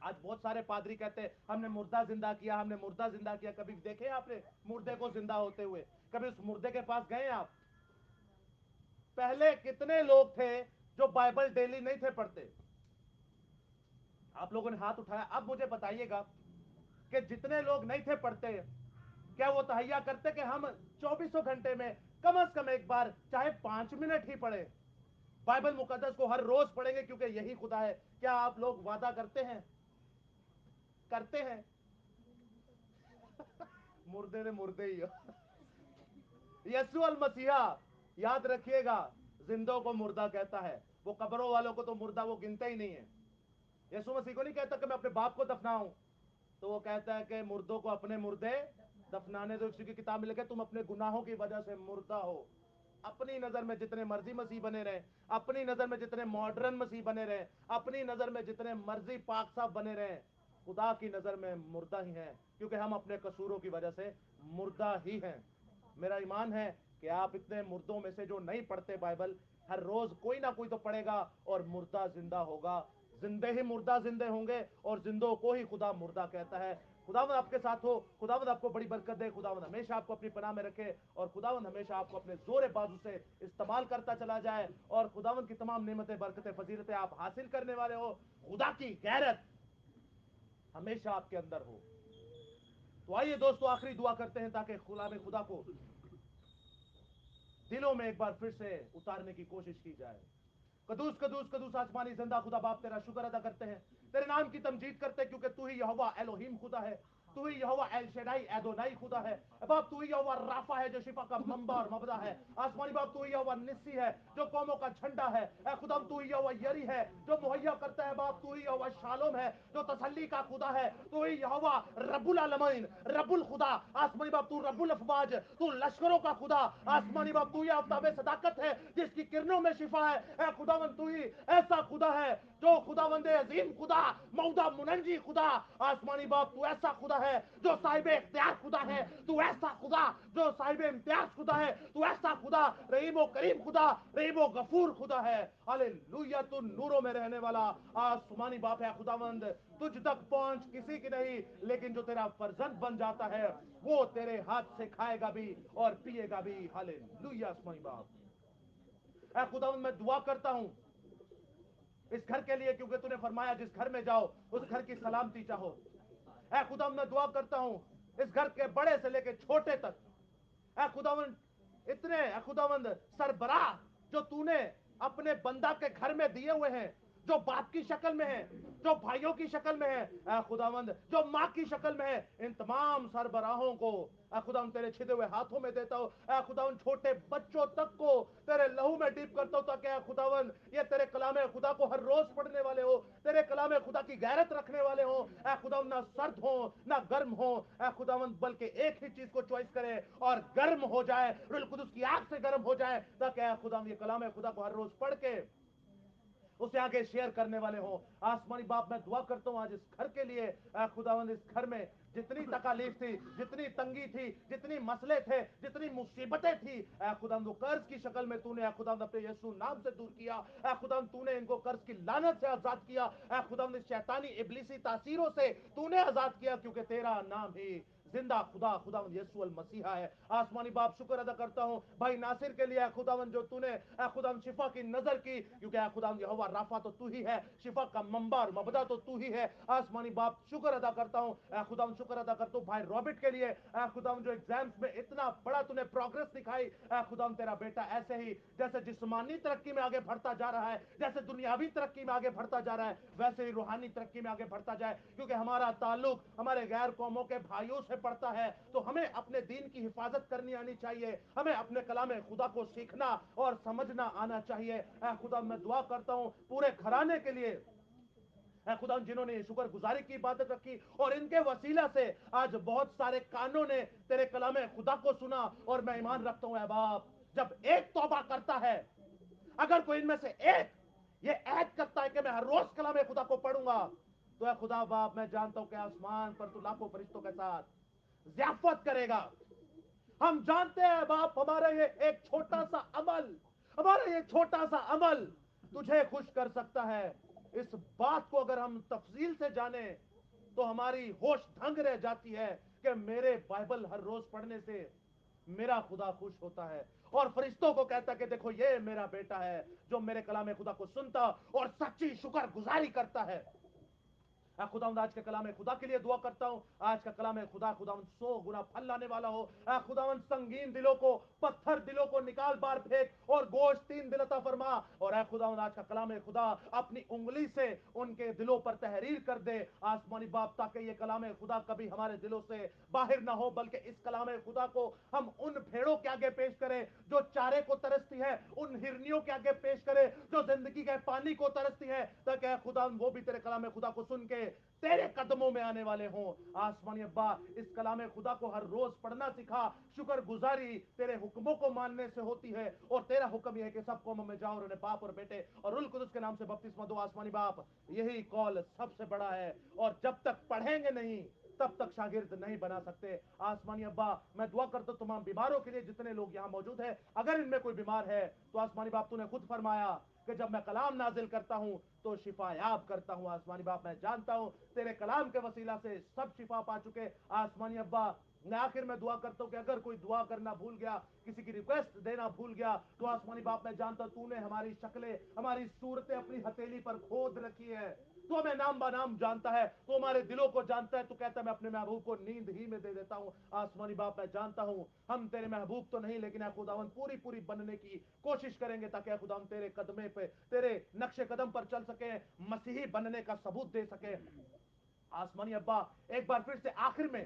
आज बहुत सारे पादरी कहते हैं हमने मुर्दा जिंदा किया, हमने मुर्दा जिंदा किया। कभी देखे आपने मुर्दे को जिंदा होते हुए? कभी उस मुर्दे के पास गए आप? पहले कितने लोग थे जो बाइबल डेली नहीं थे पढ़ते? आप लोगों ने हाथ उठाया। अब मुझे बताइएगा कि जितने लोग नहीं थे पढ़ते, क्या वो तहैया करते कि हम 24 घंटे में कम से कम एक बार चाहे 5 मिनट ही पढ़े, बाइबल मुकद्दस को हर रोज पढ़ेंगे क्योंकि यही खुदा है? क्या आप लोग वादा करते हैं? करते हैं? मुर्दे ने मुर्दे ही हो। यीशु अल मसीहा, याद रखिएगा, जिंदों को मुर्दा कहता है। वो कब्रों वालों को तो मुर्दा वो गिनते ही नहीं है। यीशु मसीह को नहीं कहता कि मैं अपने बाप को दफनाऊं, तो वो कहता है कि मुर्दों को अपने मुर्दे दफनाने दो। इसी की किताब में लिखा है, तुम अपने गुनाहों की वजह से मुर्दा हो। अपनी नजर में जितने मर्जी मसीह बने रहे, अपनी नजर में जितने मॉडर्न मसीह बने रहे, अपनी नजर में जितने मर्जी पाक साफ बने रहे, खुदा की नजर में मुर्दा ही हैं, क्योंकि हम अपने कसूरों की वजह से मुर्दा ही हैं। मेरा ईमान है कि आप इतने मुर्दों में से जो नहीं पढ़ते बाइबल, हर रोज कोई ना कोई तो पढ़ेगा और मुर्दा जिंदा होगा। जिंदे ही मुर्दा जिंदे होंगे और जिंदों को ही खुदा मुर्दा कहता है। खुदावंद आपके साथ हो, खुदावंद आपको बड़ी बरकत दे, खुदावंद हमेशा आपको अपनी पनाह में रखे और खुदावंद हमेशा आपको अपने जोरे बाजू से इस्तेमाल करता चला जाए और खुदावंद की तमाम नेमतें, बरकतें, फजीलतें आप हासिल करने वाले हो। खुदा की गैरत हमेशा आपके अंदर हो। तो आइए दोस्तों, आखिरी दुआ करते हैं ताकि खुदा में खुदा को दिलों में एक बार फिर से उतारने की कोशिश की जाए। कदूस कदूस कदूस आसमानी जिंदा खुदा बाप, तेरा शुक्र अदा करते हैं, तेरे नाम की तमजीद करते हैं, क्योंकि तू ही यहोवा एलोहीम खुदा है, तू ही यहोवा एल शदाई एदोनाई खुदा है। बाप तू ही यहोवा राफा है जो शिफा का मंबा और मबदा है। आसमानी बाप तू ही यहोवा निस्सी है जो कौमों का झंडा है। ए खुदा तू ही यहोवा यरी है जो मुहैया करता है। बाप तू ही यहोवा शालोम है जो तसल्ली का खुदा है। तू ही यहोवा रब्बुल आलमीन, रब्बुल खुदा। आसमानी बाप तू रब्बुल अफवाज, तू लश्करों का खुदा। आसमानी बाप तू ही आफ्ताब सदाकत है जिसकी किरणों में शिफा है। ए खुदावंद तू ही ऐसा खुदा है जो खुदावंद अजीम खुदा, मौदा मुनंजी खुदा। आसमानी बाप तू ऐसा खुदा है जो साहिब इख्तियार खुदा है। तू ऐसा खुदा जो साहिब इम्तियाज खुदा है। तू ऐसा खुदा रहीम करीम खुदा, रहीम गफूर खुदा है। हालेलुया, तू नूरों में रहने वाला आसमानी बाप है। खुदावंद तुझ तक पहुंच किसी की नहीं, लेकिन जो तेरा फर्जंद बन जाता है वो तेरे हाथ से खाएगा भी और पिएगा भी। हालेलुया आसमानी बाप। ऐ खुदावंद मैं दुआ करता हूं इस घर के लिए, क्योंकि तूने फरमाया जिस घर में जाओ उस घर की सलामती चाहो। ऐ खुदावंद मैं दुआ करता हूं इस घर के बड़े से लेके छोटे तक, ऐ खुदावंद इतने ऐ खुदावंद सरबराह जो तूने अपने बंदा के घर में दिए हुए हैं, जो बाप की शक्ल में है, जो भाइयों की शक्ल में है, ऐ खुदावंद जो माँ की शक्ल में है, इन तमाम सरबराहों को ऐ खुदावंद तेरे छिदे हुए हाथों में देता हूँ। ऐ खुदावंद छोटे बच्चों तक को तेरे लहू में डीप करता हूँ, ताकि ऐ खुदावंद ये तेरे कलाम खुदा को हर रोज पढ़ने वाले हो, तेरे कलाम खुदा की गैरत रखने वाले हो। ऐ खुदावंद ना सर्द हो ना गर्म हो, ऐ खुदावंद बल्कि एक ही चीज को चॉइस करे और गर्म हो जाए, रूह कुदुस की आग से गर्म हो जाए, ताकि ऐ खुदावंद ये कलाम खुदा को हर रोज पढ़ के उसे आगे शेयर करने वाले हो। आसमानी बाप मैं दुआ करता हूँ आज इस घर के लिए, खुदावंद इस घर में जितनी तकालीफ थी, जितनी तंगी थी, जितनी मसले थे, जितनी मुसीबतें थी, खुदावंद वो कर्ज की शक्ल में तूने खुदावंद अपने यीशु नाम से दूर किया। खुदावंद तूने इनको कर्ज की लानत से आजाद किया। खुदावंद इस शैतानी इब्लीसी तासीरों से तूने आजाद किया, क्योंकि तेरा नाम ही जिंदा खुदावंद यीशु अल मसीहा है। आसमानी बाप शुक्र अदा करता हूँ भाई नासिर के लिए, खुदावंद जो तूने खुदावंद शिफा की नजर की, क्योंकि खुदावंद यहोवा राफा तो तू ही है, शिफा का मंबा और मबदा तो तू ही है। आसमानी बाप शुक्र अदा करता हूँ, खुदावंद शुक्र अदा करता हूँ भाई रॉबर्ट के लिए, खुदावंद जो एग्जाम्स में इतना बड़ा तूने प्रोग्रेस दिखाई। खुदावंद तेरा बेटा ऐसे ही जैसे जिस्मानी तरक्की में आगे बढ़ता जा रहा है, जैसे दुनियावी तरक्की में आगे बढ़ता जा रहा है, वैसे ही रूहानी तरक्की में आगे बढ़ता जाए, क्योंकि हमारा ताल्लुक हमारे गैर कौमों के भाइयों से पड़ता है। तो हमें अपने दीन की हिफाजत करनी आनी चाहिए, हमें अपने कलाम खुदा को सीखना और समझना आना चाहिए। खुदा मैं दुआ करता हूँ पूरे घराने के लिए, खुदा जिन्होंने शुक्र गुजारी की इबादत रखी और इनके वसीला से आज बहुत सारे कानों ने तेरे कलाम खुदा को सुना। और मैं ईमान रखता हूँ बाप, जब एक तौबा करता है, अगर कोई इनमें से एक ये ऐद करता है कि मैं हर रोज कलाम खुदा को पढ़ूंगा, तो है खुदा बाप मैं जानता हूं कि आसमान पर तू लाखों फरिश्तों के साथ ज़ियाफत करेगा। हम जानते हैं बाप, हमारा ये एक छोटा सा अमल, हमारा ये छोटा सा अमल तुझे खुश कर सकता है। इस बात को अगर हम तफसील से जाने तो हमारी होश ढंग रह जाती है कि मेरे बाइबल हर रोज पढ़ने से मेरा खुदा खुश होता है, और फरिश्तों को कहता कि देखो ये मेरा बेटा है जो मेरे कलाम खुदा को सुनता और सच्ची शुक्र गुजारी करता है। खुदावंद आज के कलाम खुदा के लिए दुआ करता हूँ, आज का कलाम खुदा खुदावंद 100 गुना फल लाने वाला हो। खुदावंद संगीन दिलों को, पत्थर दिलों को निकाल बार फेंक और गोश्त 3 दिल अता फरमा। और खुदावंद आज का कलाम खुदा अपनी उंगली से उनके दिलों पर तहरीर कर दे आसमानी बाप, ताकि ये कलाम खुदा कभी हमारे दिलों से बाहर ना हो, बल्कि इस कलाम खुदा को हम उन भेड़ों के आगे पेश करें जो चारे को तरसती है, उन हिरनियों के आगे पेश करें जो जिंदगी के पानी को तरसती है, ताकि खुदा वो भी तेरे कलाम खुदा को सुन के तेरे कदमों में आने वाले हों। आसमानी अब्बा इस कलाम खुदा को हर रोज पढ़ना सिखा। शुक्र गुजारी तेरे हुक्मों को मानने से होती है, और तेरा हुक्म यह है कि सब कौमों में जाओ और उन्हें बाप और बेटे और रुल कुदुस के नाम से बपतिस्मा दो। आसमानी बाप यही कॉल सबसे बड़ा है, और जब तक पढ़ेंगे नहीं तब तक शागिर्द नहीं बना सकते। आसमानी अब्बा मैं दुआ करता हूं तमाम बीमारों के लिए, जितने लोग यहाँ मौजूद हैं, अगर इनमें कोई बीमार है तो आसमानी बाप तूने खुद फरमाया कि जब मैं कलाम नाजिल करता हूं तो शिफायाब करता हूं। आसमानी बाप मैं जानता हूं तेरे कलाम के वसीला से सब शिफा पा चुके। आसमानी अब्बा मैं आखिर में दुआ करता हूं कि अगर कोई दुआ करना भूल गया, किसी की रिक्वेस्ट देना भूल गया, तो आसमानी बाप मैं जानता हूं तूने हमारी शक्लें, हमारी सूरतें अपनी हथेली पर खोद रखी है। तो हमें नाम बा नाम जानता है, तो हमारे दिलों को जानता है। तो कहता है मैं अपने महबूब को नींद ही में दे देता हूं। आसमानी बाप मैं जानता हूं हम तेरे महबूब तो नहीं, लेकिन खुदावन पूरी पूरी बनने की कोशिश करेंगे, ताकि खुदावन तेरे कदमे पे, तेरे नक्शे कदम पर चल सके, मसीही बनने का सबूत दे सके। आसमानी अब्बा एक बार फिर से आखिर में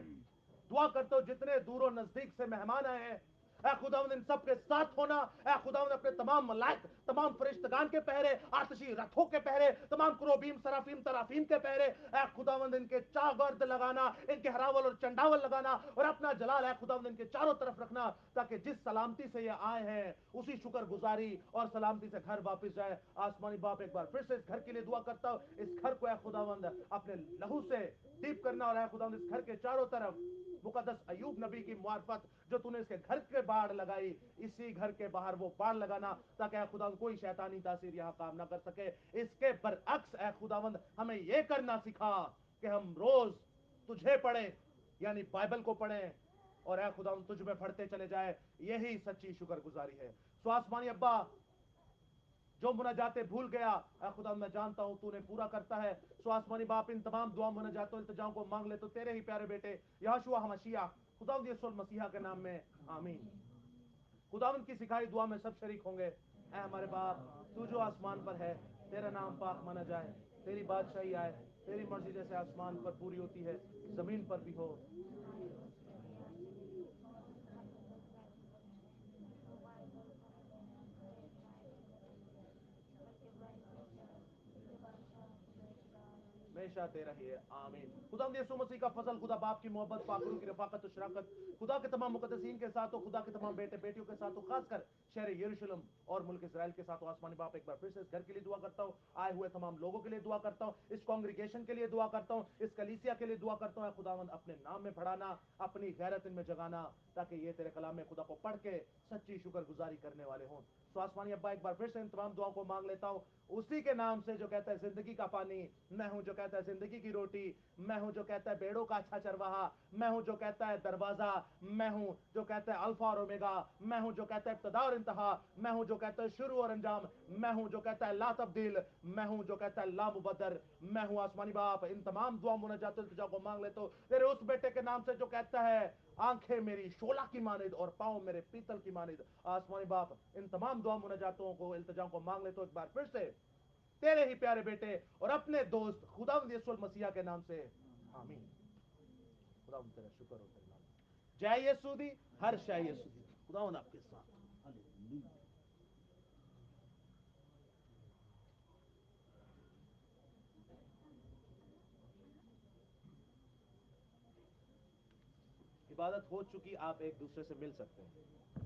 दुआ करता हूं जितने दूरों नजदीक से मेहमान आए हैं, ऐ खुदावंद इन सब के साथ होना। ऐ खुदावंद अपने तमाम मलाइक, तमाम फरिश्तगान के पहरे, आतिशी रथों के पहरे, तमाम क्रोबीम सराफीम तराफीम के पहरे, ऐ खुदावंद इनके चागर्द लगाना, इनके हरावल और चंडावल लगाना, और अपना जलाल ऐ खुदावंद इनके चारों तरफ रखना, ताकि जिस सलामती से ये आए हैं उसी शुक्र गुजारी और सलामती से घर वापस जाए। आसमानी बाप एक बार फिर से इस घर के लिए दुआ करता हूं, इस घर को ऐ खुदावंद अपने लहू से डीप करना, और ऐ खुदावंद इस घर के चारों तरफ मुकद्दस अयूब नबी की मार्फत जो तूने इसके घर के बाढ़ लगाई, इसी घर के बाहर वो बाढ़ लगाना, ताकि खुदा कोई शैतानी तासीर यहाँ काम ना कर सके। इसके बरअक्स ऐ खुदावंद हमें ये करना सिखा कि हम रोज तुझे पढ़ें, यानी बाइबल को पढ़ें, और ऐ खुदावंद तुझ में पढ़ते चले जाए। यही सच्ची शुक्र गुजारी है। सो आसमानी अब्बा जो मुनाजाते भूल गया, खुदा मैं जानता हूं तूने पूरा करता है। सो आसमानी बाप इन तमाम दुआ मुनाजातों इल्तिजाओं को मांग ले तो तेरे ही प्यारे बेटे यहोशुआ हमशिया खुदावंद यीशु मसीहा के नाम में आमीन। खुदावंद की सिखाई दुआ में सब शरीक होंगे। ऐ हमारे बाप तू जो आसमान पर है, تیرا نام پاک مانا جائے, تیری بادشاہی آئے, تیری مرضی جیسے آسمان پر پوری ہوتی ہے زمین پر بھی ہو. ہمیشہ تیرا ہی ہے, آمین. خدا یسوع مسیح کا فضل, خدا باپ کی محبت, پاکروں کی رفاقت و شراکت خدا کے تمام مقدسین کے ساتھ ہو, خدا کے تمام بیٹے بیٹیوں کے ساتھ ہو, خاص کر شہر یروشلم اور ملک اسرائیل کے ساتھ ہو. آسمانی باپ, ایک بار پھر سے اس گھر کے لیے دعا کرتا ہوں, آئے ہوئے تمام لوگوں کے لیے دعا کرتا ہوں, اس کانگریگیشن کے لیے دعا کرتا ہوں, اس کلیسیا کے لیے دعا کرتا ہوں. خداوند اپنے نام میں بڑھانا, اپنی غیرت ان میں جگانا, تاکہ یہ تیرے کلام میں خدا کو پڑھ کے سچی شکر گزاری کرنے والے ہوں. سو آسمانی ابا, ایک بار پھر سے ان تمام دعاؤں کو مانگ لیتا ہوں اسی کے نام سے جو کہتا ہے زندگی کا پانی, میں ہوں جو کہتا ہے زندگی کی روٹی, میں ہوں جو کہتا ہے بیڑوں کا اچھا چرواہا, میں ہوں جو کہتا ہے دروازہ, میں ہوں جو کہتا ہے الفا اور اومیگا, میں ہوں جو کہتا ہے ابتدا اور انتہا, میں ہوں جو کہتا ہے شروع اور انجام, میں ہوں جو کہتا ہے لا تبدیل, میں ہوں جو کہتا ہے لا مبدل, میں ہوں. آسمانی باپ, ان تمام دعا مناجات التجا کو مانگ لیتا ہوں تیرے اس بیٹے کے نام سے جو کہتا ہے آنکھیں میری شعلہ کی مانند اور پاؤں میرے پیتل کی مانند. آسمانی باپ, ان تمام دعا مناجاتوں کو التجاؤں کو مانگ لیتا ہوں ایک بار پھر سے تیرے ہی پیارے بیٹے اور اپنے دوست خداوند یسوع المسیح کے نام سے, آمین. خداوند تیرا شکر ہو, تیرے نام جے یسوع دی, ہر شے یسوع دی. خداوند آپ کے ساتھ. ہاللیلویہ. عبادت ہو چکی, آپ ایک دوسرے سے مل سکتے ہیں.